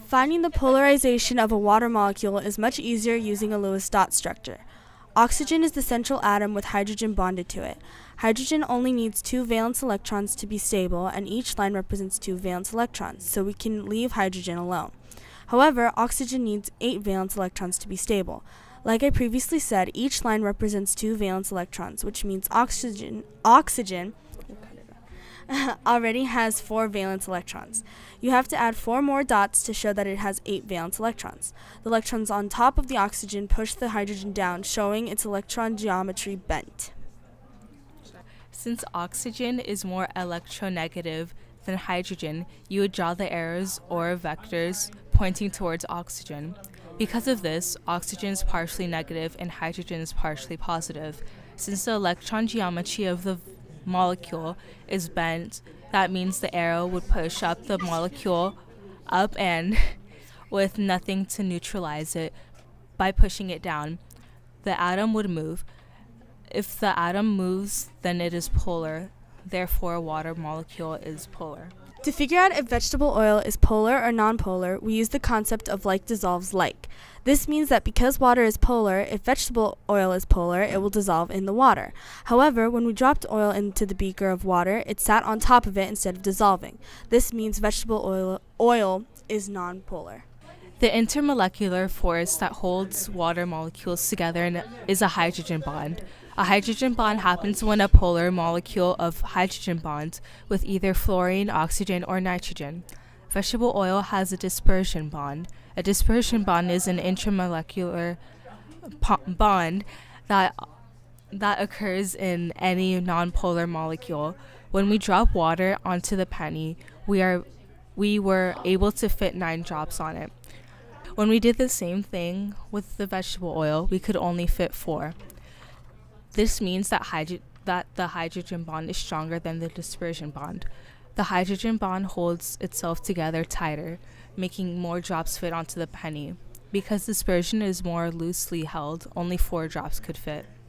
Finding the polarization of a water molecule is much easier using a Lewis dot structure. Oxygen is the central atom with hydrogen bonded to it. Hydrogen only needs 2 valence electrons to be stable, and each line represents 2 valence electrons, so we can leave hydrogen alone. However, oxygen needs 8 valence electrons to be stable. Like I previously said, each line represents 2 valence electrons, which means oxygen already has 4 valence electrons. You have to add 4 more dots to show that it has 8 valence electrons. The electrons on top of the oxygen push the hydrogen down, showing its electron geometry bent. Since oxygen is more electronegative than hydrogen, you would draw the arrows or vectors pointing towards oxygen. Because of this, oxygen is partially negative and hydrogen is partially positive. Since the electron geometry of the molecule is bent, that means the arrow would push up the molecule up and with nothing to neutralize it. By pushing it down, the atom would move. If the atom moves, then it is polar. Therefore, a water molecule is polar. To figure out if vegetable oil is polar or nonpolar, we use the concept of like dissolves like. This means that because water is polar, if vegetable oil is polar, it will dissolve in the water. However, when we dropped oil into the beaker of water, it sat on top of it instead of dissolving. This means vegetable oil is nonpolar. The intermolecular force that holds water molecules together is a hydrogen bond. A hydrogen bond happens when a polar molecule of hydrogen bonds with either fluorine, oxygen, or nitrogen. Vegetable oil has a dispersion bond. A dispersion bond is an intramolecular bond that occurs in any nonpolar molecule. When we drop water onto the penny, we were able to fit 9 drops on it. When we did the same thing with the vegetable oil, we could only fit 4. This means that the hydrogen bond is stronger than the dispersion bond. The hydrogen bond holds itself together tighter, making more drops fit onto the penny. Because dispersion is more loosely held, only 4 drops could fit.